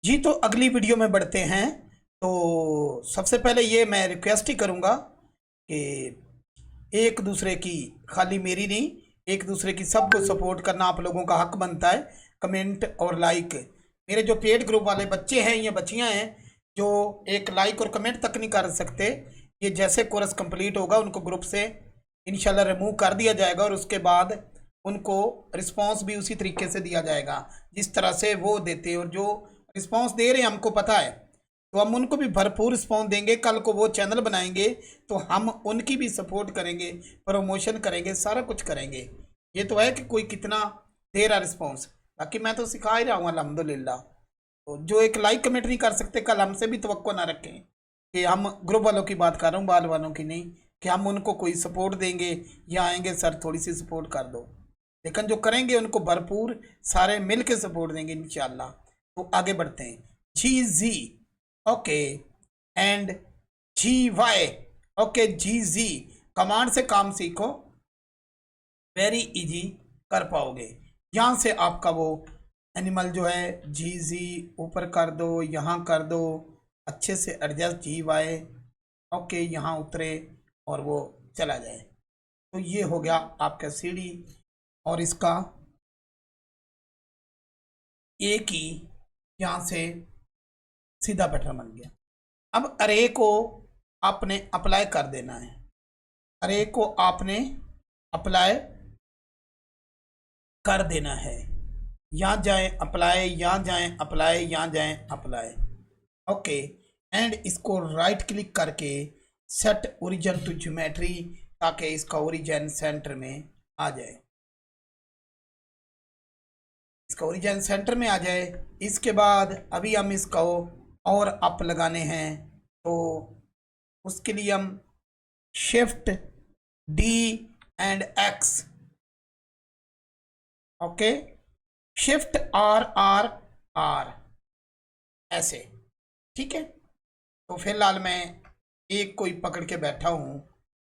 जी तो अगली वीडियो में बढ़ते हैं। तो सबसे पहले ये मैं रिक्वेस्ट ही करूँगा कि एक दूसरे की, खाली मेरी नहीं, एक दूसरे की सबको सपोर्ट करना आप लोगों का हक बनता है। कमेंट और लाइक, मेरे जो पेड ग्रुप वाले बच्चे हैं या बच्चियां हैं जो एक लाइक और कमेंट तक नहीं कर सकते, ये जैसे कोर्स कंप्लीट होगा उनको ग्रुप से इंशाल्लाह रिमूव कर दिया जाएगा और उसके बाद उनको रिस्पांस भी उसी तरीके से दिया जाएगा जिस तरह से वो देते हैं। और जो रिस्पांस दे रहे हैं हमको पता है, तो हम उनको भी भरपूर रिस्पॉन्स देंगे। कल को वो चैनल बनाएंगे तो हम उनकी भी सपोर्ट करेंगे, प्रमोशन करेंगे, सारा कुछ करेंगे। ये तो है कि कोई कितना दे रहा रिस्पॉन्स, बाकी मैं तो सिखा ही रहा हूँ अल्हम्दुलिल्लाह। तो जो एक लाइक कमेंट नहीं कर सकते, कल हमसे भी तवक्को ना रखें कि हम ग्रुप वालों की बात कर रहा हूँ, बाल वालों की नहीं, कि हम उनको कोई सपोर्ट देंगे या आएंगे सर थोड़ी सी सपोर्ट कर दो। लेकिन जो करेंगे उनको भरपूर सारे मिल के सपोर्ट देंगे इंशाल्लाह। तो आगे बढ़ते हैं। G G okay and G Y okay. G G command से काम सीखो, वेरी इजी कर पाओगे। यहाँ से आपका वो एनिमल जो है जी जी ऊपर कर दो, यहाँ कर दो, अच्छे से एडजस्ट जी वाई ओके, यहाँ उतरे और वो चला जाए। तो ये हो गया आपका सीढ़ी और इसका एक ही यहाँ से सीधा पैटर्न बन गया। अब अरे को आपने अप्लाई कर देना है, अरे को आपने अप्लाई कर देना है। यहाँ जाए अप्लाई, यहाँ जाए अप्लाई, यहाँ जाए अप्लाई ओके। एंड इसको राइट क्लिक करके सेट ओरिजिन टू ज्योमेट्री, ताकि इसका ओरिजिन सेंटर में आ जाए, इसका ओरिजिन सेंटर में आ जाए। इसके बाद अभी हम इसको और अप लगाने हैं, तो उसके लिए हम shift D and X okay, shift R R R ऐसे, ठीक है। तो फिलहाल मैं एक कोई पकड़ के बैठा हूं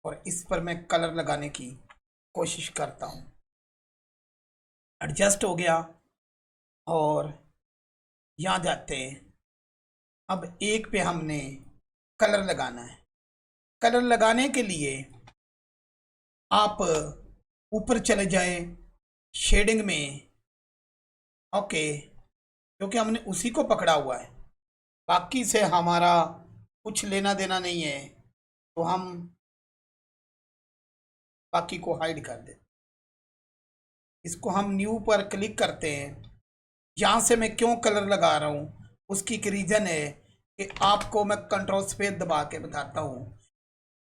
और इस पर मैं कलर लगाने की कोशिश करता हूं। एडजस्ट हो गया और यहाँ जाते हैं। अब एक पे हमने कलर लगाना है। कलर लगाने के लिए आप ऊपर चले जाए शेडिंग में ओके, क्योंकि हमने उसी को पकड़ा हुआ है, बाकी से हमारा कुछ लेना देना नहीं है। तो हम बाकी को हाइड कर दें। इसको हम न्यू पर क्लिक करते हैं। यहाँ से मैं क्यों कलर लगा रहा हूँ, उसकी एक रीज़न है कि आपको मैं कंट्रोल स्पेस दबा के बताता हूँ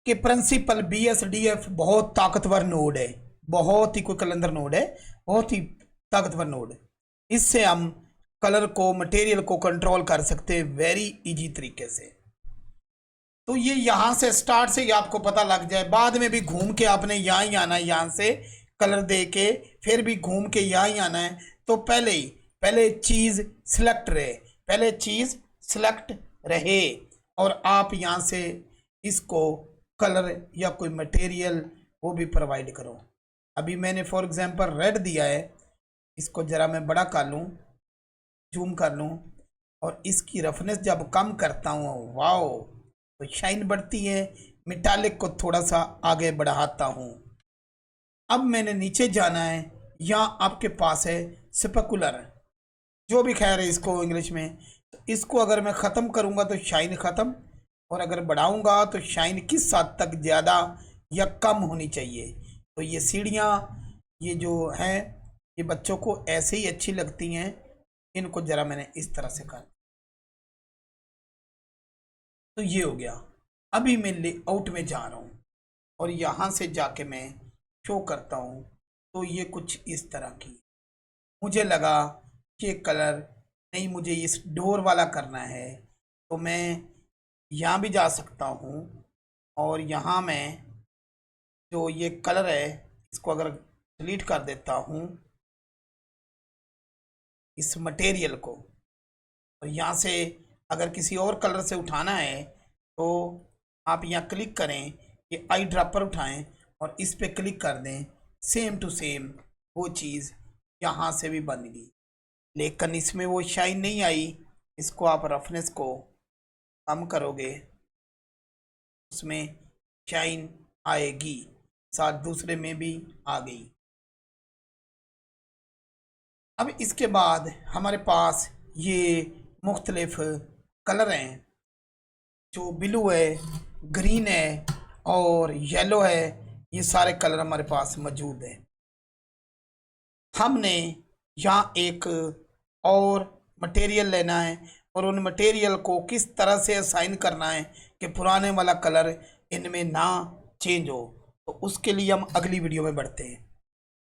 कि प्रिंसिपल BSDF बहुत ताकतवर नोड है, बहुत ही कोई कलंदर नोड है, बहुत ही ताकतवर नोड है। इससे हम कलर को, मटेरियल को कंट्रोल कर सकते हैं वेरी इजी तरीके से। तो ये यहाँ से स्टार्ट से ही आपको पता लग जाए, बाद में भी घूम के आपने यहाँ ही आना है, यहाँ से कलर दे के फिर भी घूम के यहाँ ही आना है। तो पहले चीज़ सिलेक्ट रहे, पहले चीज़ सिलेक्ट रहे और आप यहाँ से इसको कलर या कोई मटेरियल वो भी प्रोवाइड करो। अभी मैंने फॉर एग्जांपल रेड दिया है, इसको ज़रा मैं बड़ा कर लूँ, जूम कर लूँ और इसकी रफनेस जब कम करता हूँ, वाओ, तो शाइन बढ़ती है। मेटालिक को थोड़ा सा आगे बढ़ाता हूँ। अब मैंने नीचे जाना है, यहाँ आपके पास है स्पेकुलर, जो भी खैर है इसको इंग्लिश में। तो इसको अगर मैं ख़त्म करूँगा तो शाइन ख़त्म, और अगर बढ़ाऊँगा तो शाइन किस हद तक ज़्यादा या कम होनी चाहिए। तो ये सीढ़ियाँ, ये जो हैं, ये बच्चों को ऐसे ही अच्छी लगती हैं। इनको ज़रा मैंने इस तरह से कर, तो ये हो गया। अभी मैं लेआउट में जा रहा हूँ और यहाँ से जाके मैं शो करता हूँ। तो ये कुछ इस तरह की, मुझे लगा कि कलर नहीं, मुझे इस डोर वाला करना है, तो मैं यहाँ भी जा सकता हूँ और यहाँ मैं जो ये कलर है इसको अगर डिलीट कर देता हूँ इस मटेरियल को, और यहाँ से अगर किसी और कलर से उठाना है तो आप यहाँ क्लिक करें, ये आई ड्रॉपर उठाएं और इस पे क्लिक कर दें, सेम टू सेम वो चीज़ यहाँ से भी बन गई। लेकिन इसमें वो शाइन नहीं आई, इसको आप रफनेस को कम करोगे, उसमें शाइन आएगी, साथ दूसरे में भी आ गई। अब इसके बाद हमारे पास ये मुख्तलिफ कलर हैं, जो ब्लू है, ग्रीन है और येलो है, ये सारे कलर हमारे पास मौजूद है। हमने यहाँ एक और मटेरियल लेना है और उन मटेरियल को किस तरह से असाइन करना है कि पुराने वाला कलर इनमें ना चेंज हो, तो उसके लिए हम अगली वीडियो में बढ़ते हैं।